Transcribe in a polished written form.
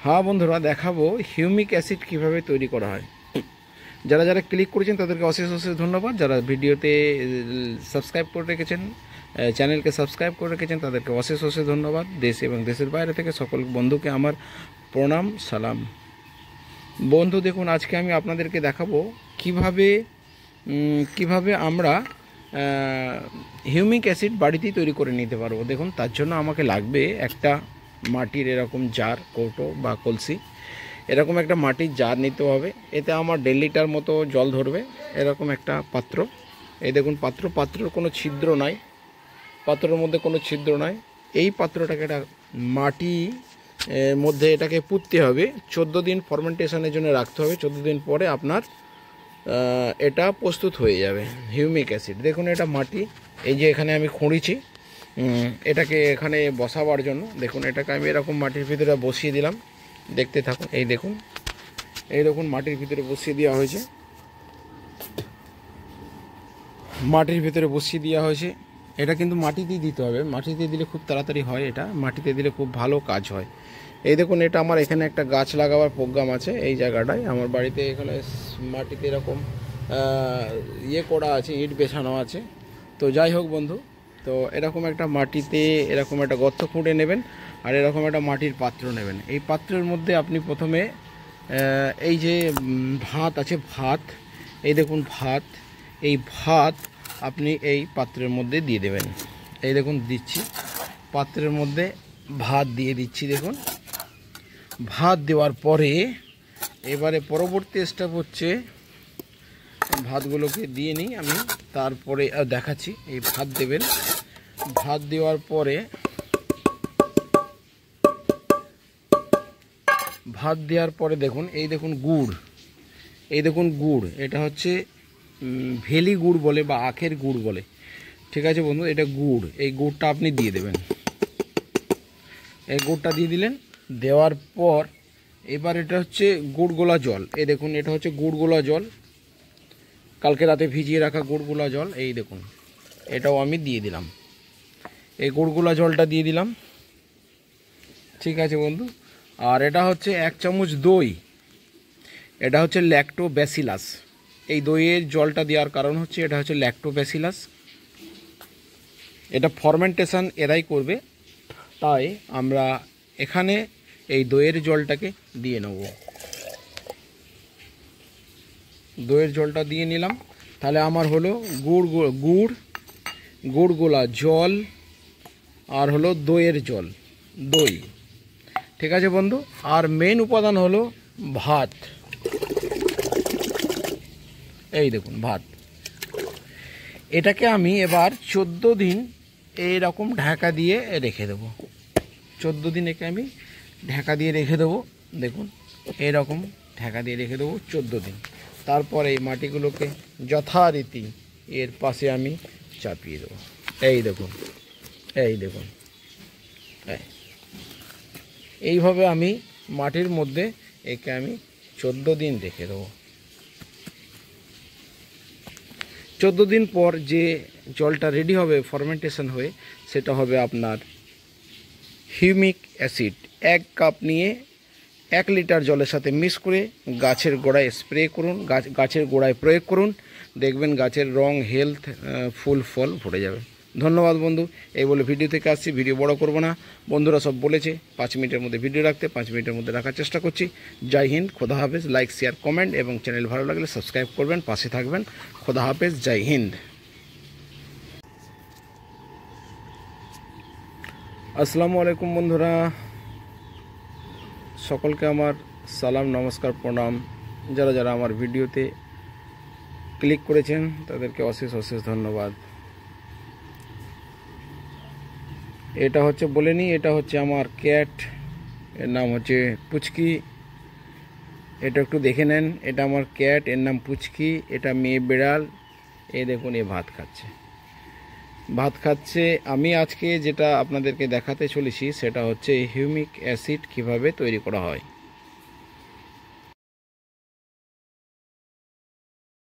হ্যাঁ বন্ধুরা, দেখাবো হিউমিক অ্যাসিড কিভাবে তৈরি করা হয়। যারা যারা ক্লিক করেছেন তাদেরকে অশেষ অশেষ ধন্যবাদ। যারা ভিডিওতে সাবস্ক্রাইব করে রেখেছেন, চ্যানেলকে সাবস্ক্রাইব করে রেখেছেন, তাদেরকে অশেষ অশেষ ধন্যবাদ। দেশ এবং দেশের বাইরে থেকে সকল বন্ধুকে আমার প্রণাম সালাম। বন্ধু দেখুন, আজকে আমি আপনাদেরকে দেখাবো কিভাবে আমরা হিউমিক অ্যাসিড বাড়িতেই তৈরি করে নিতে পারবো। দেখুন, তার জন্য আমাকে লাগবে একটা মাটির এরকম জার, কৌটো বা কলসি। এরকম একটা মাটির জার নিতে হবে। এতে আমার 1.5 লিটার মতো জল ধরবে। এরকম একটা পাত্র, এই দেখুন পাত্রের কোনো ছিদ্র নাই, পাত্রের মধ্যে কোনো ছিদ্র নাই। এই পাত্রটাকে একটা মাটি মধ্যে এটাকে পুঁততে হবে। 14 দিন ফরমেন্টেশনের জন্য রাখতে হবে। 14 দিন পরে আপনার এটা প্রস্তুত হয়ে যাবে হিউমিক অ্যাসিড। দেখুন, এটা মাটি, এই যে এখানে আমি খুঁড়িছি এটাকে এখানে বসাবার জন্য। দেখুন, এটাকে আমি এরকম মাটির ভিতরে বসিয়ে দিলাম। দেখতে থাকুন। এই দেখুন মাটির ভিতরে বসিয়ে দেওয়া হয়েছে। মাটির ভিতরে বসিয়ে দেওয়া হয়েছে। এটা কিন্তু মাটিতেই দিতে হবে, মাটিতে দিলে খুব তাড়াতাড়ি হয়, এটা মাটিতে দিলে খুব ভালো কাজ হয়। এই দেখুন, এটা আমার এখানে একটা গাছ লাগাবার প্রোগ্রাম আছে। এই জায়গাটায় আমার বাড়িতে এখানে মাটিতে এরকম করা আছে, ইট বেছানো আছে। তো যাই হোক বন্ধু, তো এরকম একটা মাটিতে এরকম একটা গর্ত খুঁড়ে নেবেন, আর এরকম একটা মাটির পাত্র নেবেন। এই পাত্রের মধ্যে আপনি প্রথমে এই যে ভাত আছে, ভাত, এই দেখুন ভাত, এই ভাত আপনি এই পাত্রের মধ্যে দিয়ে দেবেন। এই দেখুন দিচ্ছি, পাত্রের মধ্যে ভাত দিয়ে দিচ্ছি। দেখুন, ভাত দেওয়ার পরে এবারে পরবর্তী স্টেপ হচ্ছে ভাতগুলোকে দিয়ে নিই আমি, তারপরে দেখাচ্ছি। এই ভাত দেবেন। ভাত দেওয়ার পরে দেখুন, এই দেখুন গুড়, এই দেখুন গুড়, এটা হচ্ছে ভেলি গুড় বলে বা আখের গুড় বলে। ঠিক আছে বন্ধু, এটা গুড়। এই গুড়টা আপনি দিয়ে দেবেন। এই গুড়টা দিয়ে দিলেন। দেওয়ার পর এবার এটা হচ্ছে গুড়গোলা জল। এই দেখুন, এটা হচ্ছে গুড়গোলা জল, কালকে রাতে ভিজিয়ে রাখা গুড়গোলা জল। এই দেখুন, এটাও আমি দিয়ে দিলাম। এই গুড়গোলা জলটা দিয়ে দিলাম। ঠিক আছে বন্ধু। আর এটা হচ্ছে 1 চামচ দই, এটা হচ্ছে ল্যাক্টোব্যাসিলাস। এই দইয়ের জলটা দেওয়ার কারণ হচ্ছে এটা হচ্ছে ল্যাক্টোব্যাসিলাস, এটা ফরমেন্টেশন এরাই করবে, তাই আমরা এখানে এই দইয়ের জলটাকে দিয়ে নেব। দইয়ের জলটা দিয়ে নিলাম। তাহলে আমার হলো গুড়গোলা জল আর হলো দইয়ের জল, দই। ঠিক আছে বন্ধু। আর মেন উপাদান হলো ভাত। এই দেখুন ভাত। এটাকে আমি এবার 14 দিন এইরকম ঢাকা দিয়ে রেখে দেবো। 14 দিন একে আমি ঢাকা দিয়ে রেখে দেবো। দেখুন, এরকম ঢাকা দিয়ে রেখে দেবো 14 দিন। তারপরে এই মাটিগুলোকে যথারীতি এর পাশে আমি চাপিয়ে দেবো। এই দেখুন, এই দেখুন, এইভাবে আমি মাটির মধ্যে একে আমি 14 দিন রেখে দেবো। 14 দিন পর যে জলটা রেডি হবে ফরমেন্টেশন হয়ে, সেটা হবে আপনার হিউমিক অ্যাসিড। 1 কাপ নিয়ে 1 লিটার জলের সাথে মিক্স করে গাছের গোড়ায় স্প্রে করুন, গাছের গোড়ায় প্রয়োগ করুন। দেখবেন গাছের রং, হেলথ, ফুল ফল ফুটে যাবে। ধন্যবাদ বন্ধু। এই বলে ভিডিও থেকে আসছি, ভিডিও বড় করব না। বন্ধুরা সব বলেছে 5 মিনিটের মধ্যে ভিডিও রাখতে, 5 মিনিটের মধ্যে রাখার চেষ্টা করছি। জয় হিন্দ, খোদা হাফেজ। লাইক, শেয়ার, কমেন্ট এবং চ্যানেল ভালো লাগলে সাবস্ক্রাইব করবেন, পাশে থাকবেন। খোদা হাফেজ, জয় হিন্দ। আসসালামু আলাইকুম বন্ধুরা, সকলকে আমার সালাম, নমস্কার, প্রণাম। যারা যারা আমার ভিডিওতে ক্লিক করেছেন তাদেরকে অশেষ অশেষ ধন্যবাদ। এটা হচ্ছে বলে নিই, এটা হচ্ছে আমার ক্যাট, এর নাম হচ্ছে পুচকি। এটা একটু দেখে নেন, এটা আমার ক্যাট, এর নাম পুচকি। এটা মেয়ে বিড়াল। এই দেখুন, এ ভাত খাচ্ছে। আমি আজকে যেটা আপনাদেরকে দেখাতে চলেছি সেটা হচ্ছে হিউমিক অ্যাসিড কিভাবে তৈরি করা হয়।